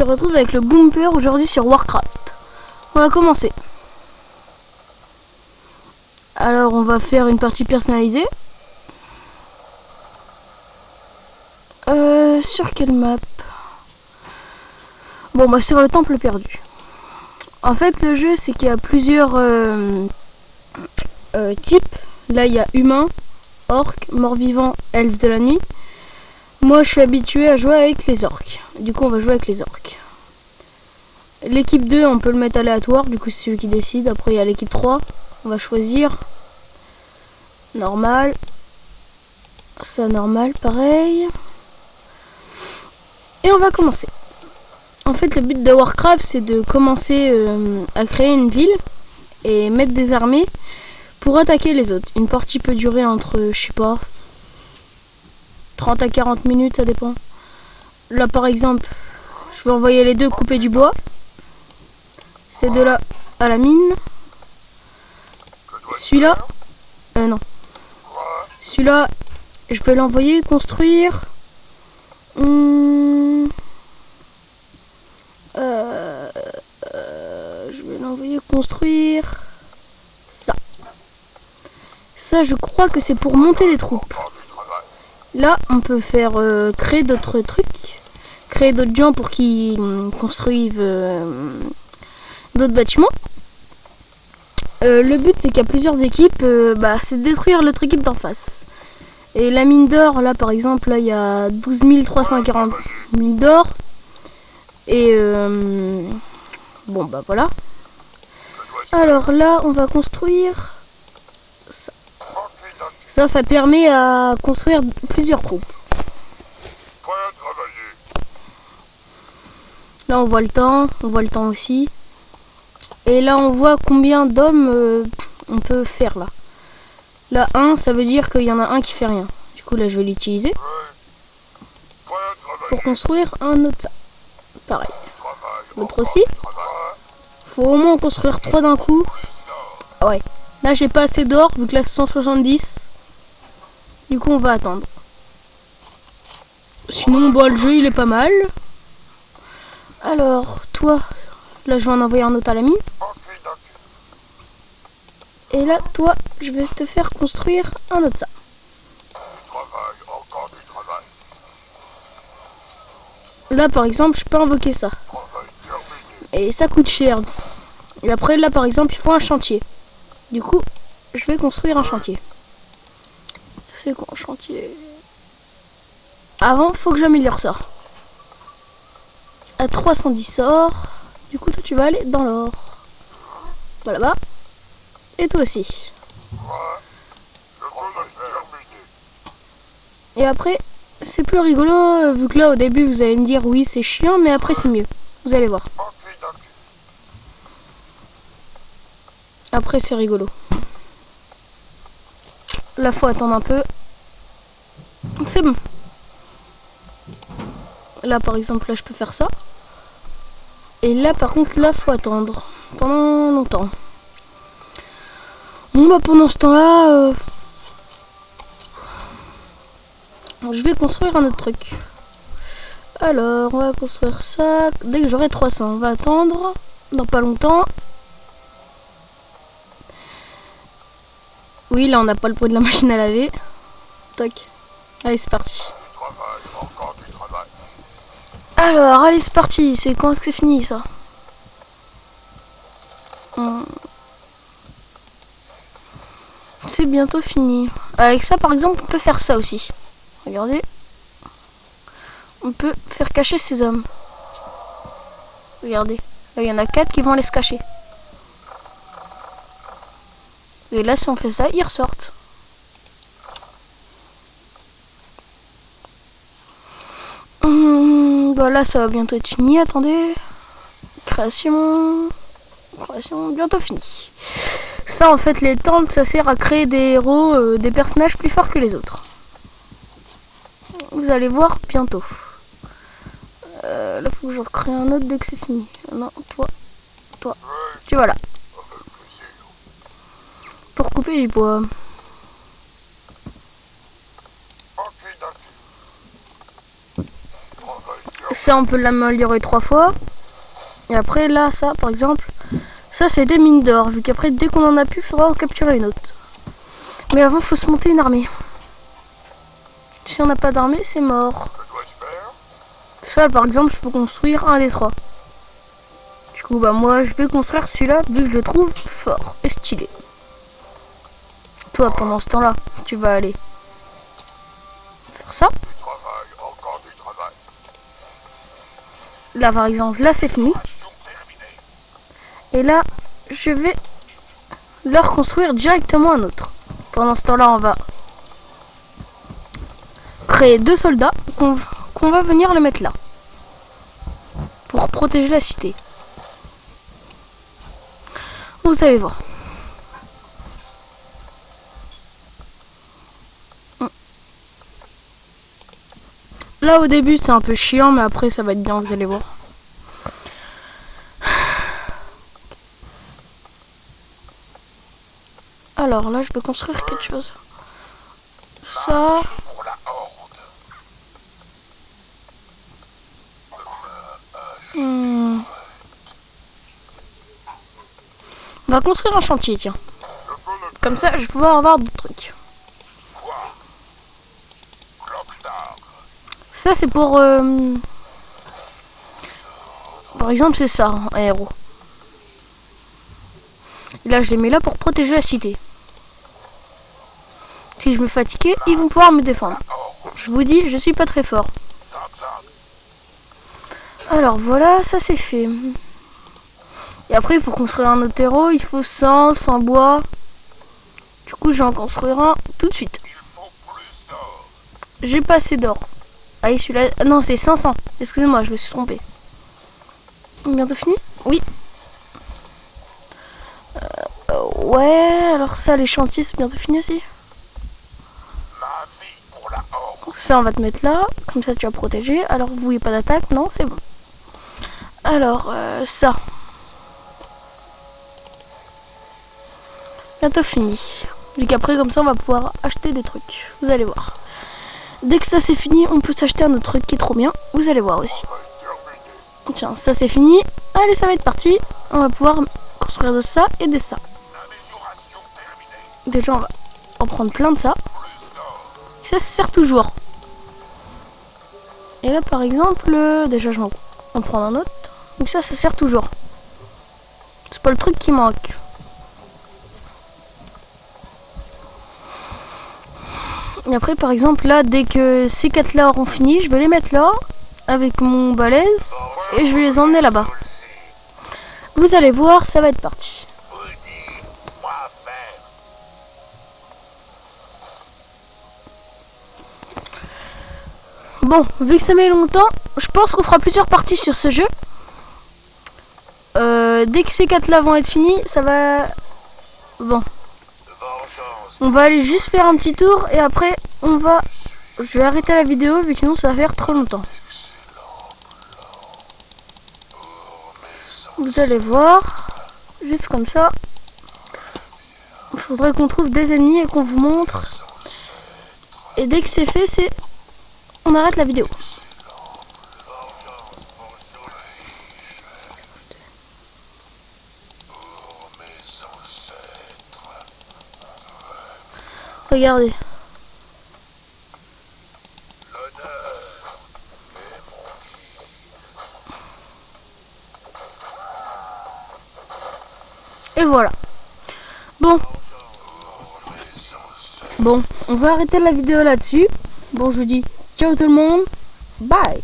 On se retrouve avec le Boomper aujourd'hui sur Warcraft. On va commencer. Alors on va faire une partie personnalisée. Sur quelle map? Bon bah sur le temple perdu. En fait le jeu c'est qu'il y a plusieurs types. Là il y a humain, orc, mort-vivant, elfe de la nuit. Moi je suis habitué à jouer avec les orques. Du coup on va jouer avec les orques. L'équipe 2 on peut le mettre aléatoire, du coup c'est celui qui décide. Après il y a l'équipe 3, on va choisir normal. Ça normal pareil. Et on va commencer. En fait le but de Warcraft c'est de commencer à créer une ville et mettre des armées pour attaquer les autres. Une partie peut durer entre, je sais pas, 30 à 40 minutes, ça dépend. Là par exemple, je vais envoyer les deux couper du bois. Ces deux là à la mine. Celui-là, non. Celui-là, je peux l'envoyer construire. Je vais l'envoyer construire ça. Ça, je crois que c'est pour monter les troupes. Là, on peut faire créer d'autres trucs. Créer d'autres gens pour qu'ils construisent d'autres bâtiments. Le but, c'est qu'il y a plusieurs équipes. C'est de détruire l'autre équipe d'en face. Et la mine d'or, là, par exemple, là, il y a 12 340 000 d'or. Et bon, bah voilà. Alors là, on va construire ça. Ça permet à construire plusieurs troupes. Là, on voit le temps aussi. Et là, on voit combien d'hommes on peut faire là. Là, 1, ça veut dire qu'il y en a un qui fait rien. Du coup, là, je vais l'utiliser pour construire un autre ça. Pareil. L'autre aussi. Faut au moins construire 3 d'un coup. Ah ouais. Là, j'ai pas assez d'or, vu que là, c'est 170. Du coup, on va attendre. Sinon, bon, le jeu, il est pas mal. Alors, toi, là, je vais en envoyer un autre à la mine. Et là, toi, je vais te faire construire un autre ça. Là, par exemple, je peux invoquer ça. Et ça coûte cher. Et après, là, par exemple, il faut un chantier. Du coup, je vais construire un chantier. C'est quoi un chantier? Avant, faut que j'améliore ça. À 310 sorts. Du coup, toi, tu vas aller dans l'or. Voilà, là-bas. Et toi aussi. Et après, c'est plus rigolo, vu que là, au début, vous allez me dire, oui, c'est chiant, mais après, c'est mieux. Vous allez voir. Après, c'est rigolo. Là, faut attendre un peu. C'est bon. Là, par exemple, là, je peux faire ça. Et là, par contre, là, faut attendre. Pendant longtemps. Bon, bah, pendant ce temps-là, je vais construire un autre truc. Alors, on va construire ça. Dès que j'aurai 300, on va attendre. Dans pas longtemps. Oui, là, on n'a pas le bruit de la machine à laver. Tac. Allez, c'est parti. Alors, allez, c'est parti. C'est quand est-ce que c'est fini, ça? C'est bientôt fini. Avec ça, par exemple, on peut faire ça aussi. Regardez. On peut faire cacher ces hommes. Regardez. Là, il y en a 4 qui vont aller se cacher. Et là, si on fait ça, ils ressortent. Voilà, ça va bientôt être fini. Attendez. Création, bientôt fini. Ça, en fait, les temples, ça sert à créer des héros, des personnages plus forts que les autres. Vous allez voir bientôt. Là, faut que je recrée un autre dès que c'est fini. Non, toi, tu vas là. Pour couper du bois. Ça, on peut l'améliorer 3 fois. Et après, là, ça, par exemple, ça, c'est des mines d'or. Vu qu'après, dès qu'on en a plus, il faudra en capturer une autre. Mais avant, il faut se monter une armée. Si on n'a pas d'armée, c'est mort. Ça, par exemple, je peux construire un des 3. Du coup, bah moi, je vais construire celui-là, vu que je le trouve fort et stylé. Toi, pendant ce temps-là, tu vas aller faire ça. Là, par exemple, là, c'est fini. Et là, je vais leur construire directement un autre. Pendant ce temps-là, on va créer 2 soldats qu'on va venir les mettre là. Pour protéger la cité. Vous allez voir. Là au début c'est un peu chiant, mais après ça va être bien, vous allez voir. Alors là je peux construire quelque chose. Ça. On va construire un chantier, tiens. Comme ça je vais pouvoir avoir d'autres trucs. Ça c'est pour... Par exemple c'est ça, un héros. Et là je les mets là pour protéger la cité. Si je me fatiguais, ils vont pouvoir me défendre. Je vous dis, je suis pas très fort. Alors voilà, ça c'est fait. Et après pour construire un autre héros, il faut 100 bois. Du coup je vais en construire un tout de suite. J'ai pas assez d'or. Allez celui-là, non c'est 500. Excusez-moi, je me suis trompé. Bientôt fini? Oui. Ouais, alors ça les chantiers c'est bientôt fini aussi. Ça on va te mettre là, comme ça tu vas protéger. Alors vous voulez pas d'attaque? Non, c'est bon. Alors ça. Bientôt fini. Et qu'après comme ça on va pouvoir acheter des trucs. Vous allez voir. Dès que ça c'est fini, on peut s'acheter un autre truc qui est trop bien. Vous allez voir aussi. Tiens, ça c'est fini. Allez, ça va être parti. On va pouvoir construire de ça et de ça. Déjà on va en prendre plein de ça. Ça sert toujours. Et là par exemple, déjà je vais en prendre un autre. Donc ça sert toujours. C'est pas le truc qui manque. Et après par exemple là, dès que ces 4 là auront fini, je vais les mettre là avec mon balèze et je vais les emmener là-bas. Vous allez voir, ça va être parti. Bon, vu que ça met longtemps, je pense qu'on fera plusieurs parties sur ce jeu. Dès que ces 4 là vont être finis, ça va... Bon. On va aller juste faire un petit tour et après on va... Je vais arrêter la vidéo vu que sinon ça va faire trop longtemps. Vous allez voir, juste comme ça. Il faudrait qu'on trouve des ennemis et qu'on vous montre. Et dès que c'est fait, on arrête la vidéo. Regardez. Et voilà. Bon, on va arrêter la vidéo là-dessus. Bon, je vous dis ciao tout le monde. Bye.